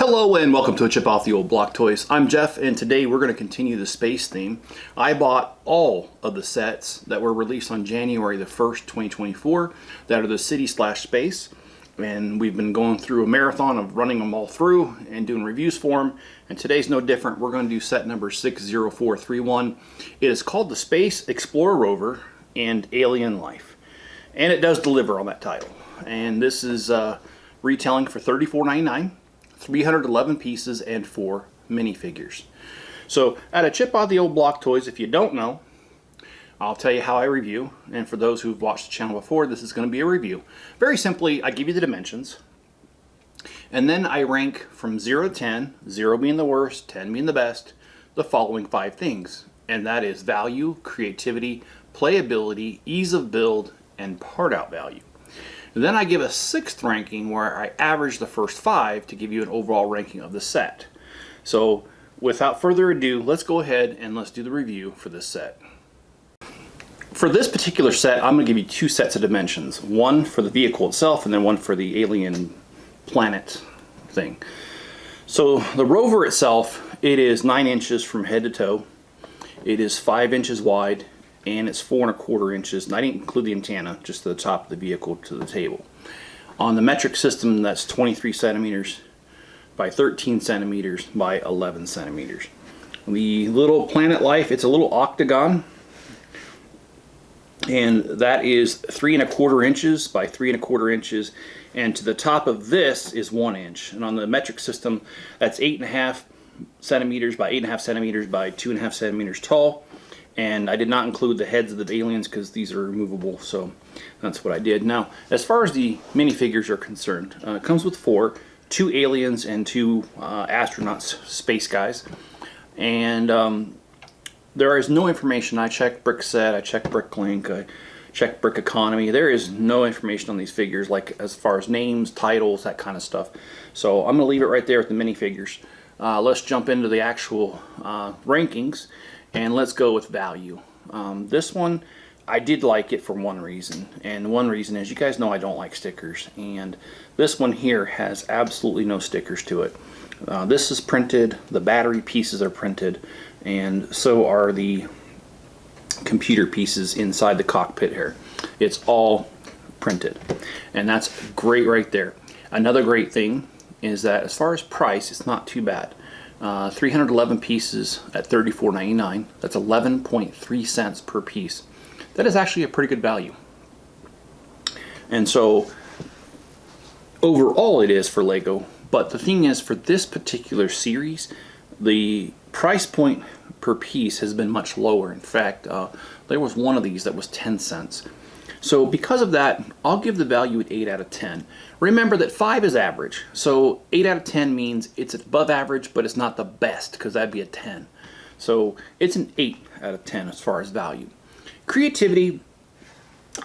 Hello and welcome to a Chip Off the Old Block Toys. I'm Jeff and today we're going to continue the space theme. I bought all of the sets that were released on January the 1st, 2024 that are the city/space, and we've been going through a marathon of running them all through and doing reviews for them, and today's no different. We're going to do set number 60431. It is called the Space Explorer Rover and Alien Life, and it does deliver on that title. And this is retailing for $34.99. 311 pieces and 4 minifigures. So at a Chip Off the Old Block Toys, if you don't know, I'll tell you how I review, and for those who've watched the channel before, this is going to be a review. Very simply, I give you the dimensions, and then I rank from 0 to 10, 0 being the worst, 10 being the best, the following 5 things, and that is value, creativity, playability, ease of build, and part out value. Then I give a 6th ranking where I average the first 5 to give you an overall ranking of the set. So without further ado, let's go ahead and let's do the review for this set. For this particular set, I'm going to give you 2 sets of dimensions. One for the vehicle itself and then one for the alien planet thing. So the Rover itself, it is 9 inches from head to toe. It is 5 inches wide, and it's 4¼ inches, and I didn't include the antenna, just to the top of the vehicle to the table. On the metric system, that's 23 centimeters by 13 centimeters by 11 centimeters. The little Planet Life, it's a little octagon, and that is 3¼ inches by 3¼ inches, and to the top of this is 1 inch. And on the metric system, that's 8½ centimeters by 8½ centimeters by 2½ centimeters tall. And I did not include the heads of the aliens because these are removable, so that's what I did. Now, as far as the minifigures are concerned, it comes with 4, 2 aliens and 2 astronauts, space guys. And there is no information. I checked Brickset, I checked Bricklink, I checked Brick Economy. There is no information on these figures, like as far as names, titles, that kind of stuff. So I'm going to leave it right there with the minifigures. Let's jump into the actual rankings. And let's go with value. This one, I did like it for one reason. And one reason is, you guys know I don't like stickers. And this one here has absolutely no stickers to it. This is printed, the battery pieces are printed, and so are the computer pieces inside the cockpit here. It's all printed. And that's great right there. Another great thing is that as far as price, it's not too bad. 311 pieces at $34.99. That's 11.3 cents per piece. That is actually a pretty good value. And so overall it is for Lego, but the thing is, for this particular series, the price point per piece has been much lower. In fact, there was one of these that was 10 cents. So because of that, I'll give the value at 8 out of 10. Remember that 5 is average, so 8 out of 10 means it's above average, but it's not the best, because that'd be a 10. So it's an 8 out of 10 as far as value. Creativity,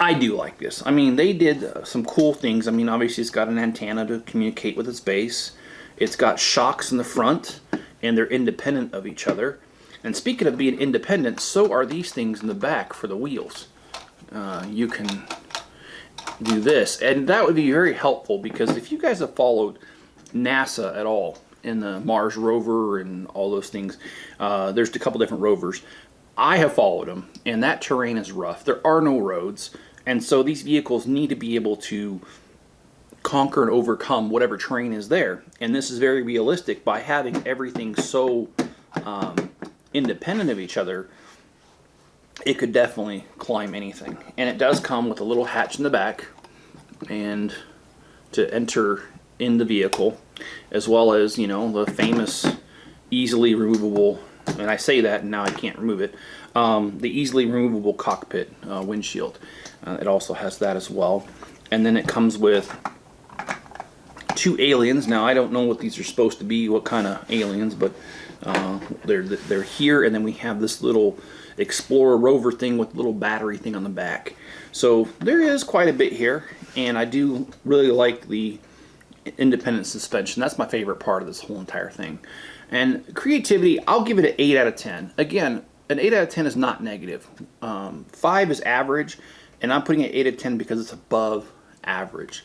I do like this. I mean, they did some cool things. I mean, obviously it's got an antenna to communicate with its base. It's got shocks in the front, and they're independent of each other. And speaking of being independent, so are these things in the back for the wheels. You can do this, and that would be very helpful, because if you guys have followed NASA at all in the Mars rover and all those things, there's a couple different rovers. I have followed them, and that terrain is rough. There are no roads, and so these vehicles need to be able to conquer and overcome whatever terrain is there. And this is very realistic by having everything so independent of each other. It could definitely climb anything. And it does come with a little hatch in the back and to enter in the vehicle, as well as, you know, the famous easily removable, and I say that and now I can't remove it, the easily removable cockpit windshield. It also has that as well. And then it comes with 2 aliens. Now I don't know what these are supposed to be, what kind of aliens, but they're here. And then we have this little Explorer Rover thing with a little battery thing on the back. So there is quite a bit here, and I do really like the independent suspension. That's my favorite part of this whole entire thing. And creativity, I'll give it an 8 out of 10. Again, an 8 out of 10 is not negative. 5 is average, and I'm putting it 8 out of 10 because it's above average.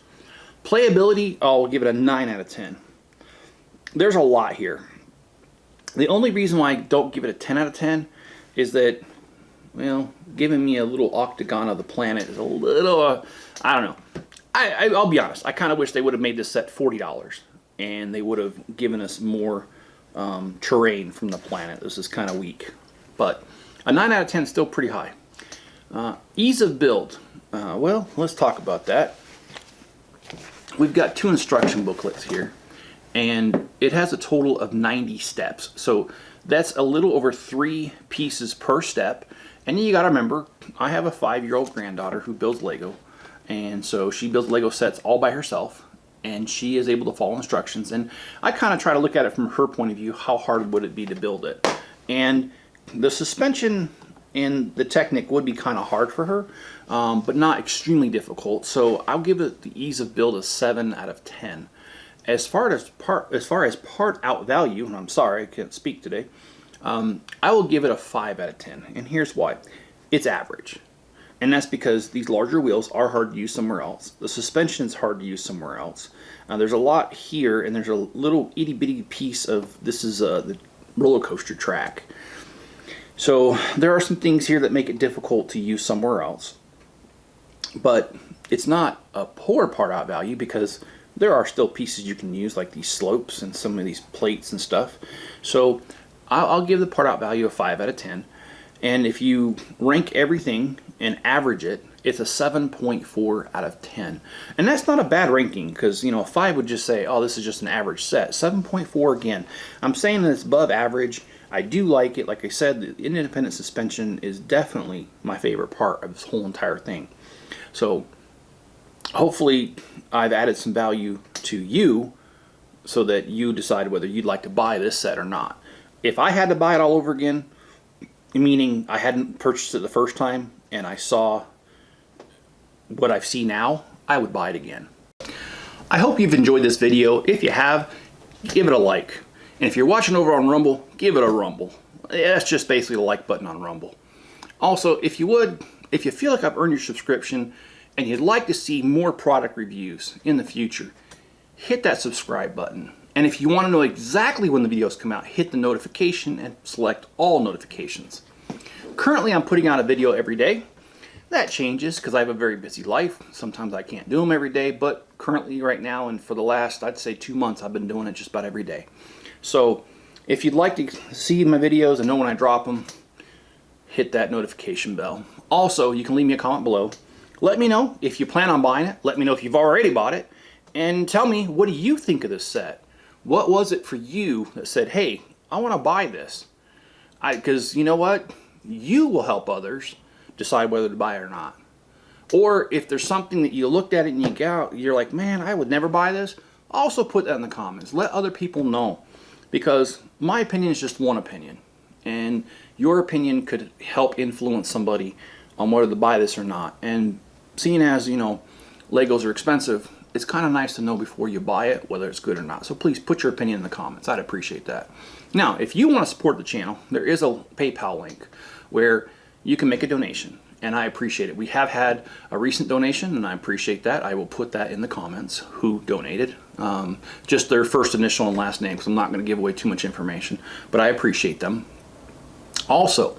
Playability, I'll give it a 9 out of 10. there's a lot here. The only reason why I don't give it a 10 out of 10 is that, well, giving me a little octagon of the planet is a little, I don't know. I'll be honest, I kind of wish they would have made this set $40 and they would have given us more terrain from the planet. This is kind of weak. But a 9 out of 10 is still pretty high. Ease of build. Well, let's talk about that. We've got 2 instruction booklets here, and it has a total of 90 steps. So that's a little over 3 pieces per step. And you gotta remember, I have a 5-year-old granddaughter who builds Lego, and so she builds Lego sets all by herself, and she is able to follow instructions. And I kind of try to look at it from her point of view. How hard would it be to build it? And the suspension and the Technic would be kind of hard for her, but not extremely difficult. So I'll give it the ease of build a 7 out of 10. As far as part out value, and I'm sorry I can't speak today, I will give it a 5 out of 10. And here's why. It's average. And that's because these larger wheels are hard to use somewhere else. The suspension is hard to use somewhere else. There's a lot here, and there's a little itty bitty piece of, this is the roller coaster track. So there are some things here that make it difficult to use somewhere else. But it's not a poor part out value, because there are still pieces you can use, like these slopes and some of these plates and stuff. So I'll give the part out value a 5 out of 10. And if you rank everything and average it, it's a 7.4 out of 10. And that's not a bad ranking, because, you know, a 5 would just say, oh, this is just an average set. 7.4, again, I'm saying that it's above average. I do like it. Like I said, the independent suspension is definitely my favorite part of this whole entire thing. So hopefully I've added some value to you so that you decide whether you'd like to buy this set or not. If I had to buy it all over again, meaning I hadn't purchased it the first time and I saw what I see now, I would buy it again. I hope you've enjoyed this video. If you have, give it a like. And if you're watching over on Rumble, give it a rumble. Yeah, that's just basically the like button on Rumble. Also, if you feel like I've earned your subscription and you'd like to see more product reviews in the future, hit that subscribe button. And if you want to know exactly when the videos come out, hit the notification and select all notifications. Currently, I'm putting out a video every day. That changes because I have a very busy life. Sometimes I can't do them every day, but currently right now and for the last, I'd say 2 months, I've been doing it just about every day. So if you'd like to see my videos and know when I drop them, hit that notification bell. Also, you can leave me a comment below. Let me know if you plan on buying it. Let me know if you've already bought it. And tell me, what do you think of this set? What was it for you that said, hey, I want to buy this? Because you know what? You will help others decide whether to buy it or not. Or if there's something that you looked at it and you're like, man, I would never buy this. Also put that in the comments. Let other people know. Because my opinion is just one opinion. And your opinion could help influence somebody on whether to buy this or not. And seeing as, you know, Legos are expensive, it's kind of nice to know before you buy it whether it's good or not. So please put your opinion in the comments. I'd appreciate that. Now, if you want to support the channel, there is a PayPal link where you can make a donation, and I appreciate it. We have had a recent donation, and I appreciate that. I will put that in the comments who donated. Just their first initial and last name, because I'm not going to give away too much information, but I appreciate them. Also,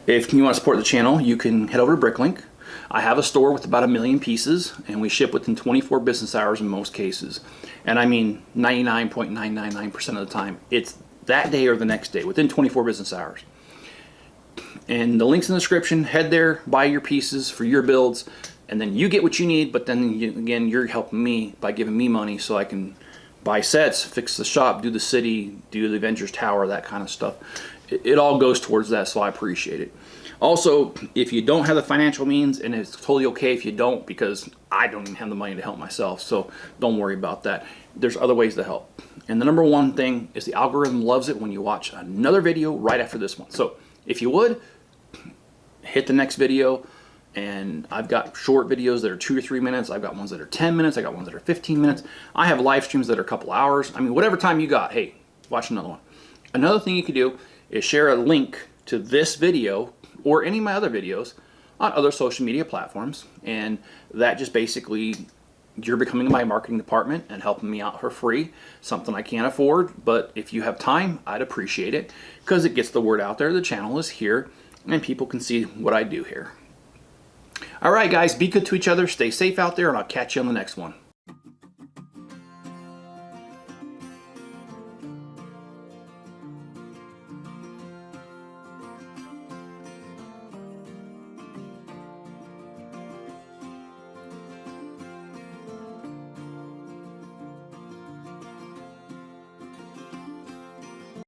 if you want to support the channel, you can head over to Bricklink. I have a store with about 1 million pieces, and we ship within 24 business hours in most cases. And I mean 99.999% of the time, it's that day or the next day, within 24 business hours. And the link's in the description. Head there, buy your pieces for your builds, and then you get what you need, but then again, you're helping me by giving me money so I can buy sets, fix the shop, do the city, do the Avengers Tower, that kind of stuff. It all goes towards that, so I appreciate it. Also, if you don't have the financial means, and it's totally okay if you don't, because I don't even have the money to help myself, so don't worry about that. There's other ways to help. And the number one thing is the algorithm loves it when you watch another video right after this one. So if you would, hit the next video. And I've got short videos that are 2 to 3 minutes. I've got ones that are 10 minutes. I got ones that are 15 minutes. I have live streams that are a couple hours. I mean, whatever time you got, hey, watch another one. Another thing you can do is share a link to this video or any of my other videos on other social media platforms. And that just basically you're becoming my marketing department and helping me out for free. Something I can't afford, but if you have time, I'd appreciate it because it gets the word out there. The channel is here and people can see what I do here. All right, guys, be good to each other. Stay safe out there, and I'll catch you on the next one.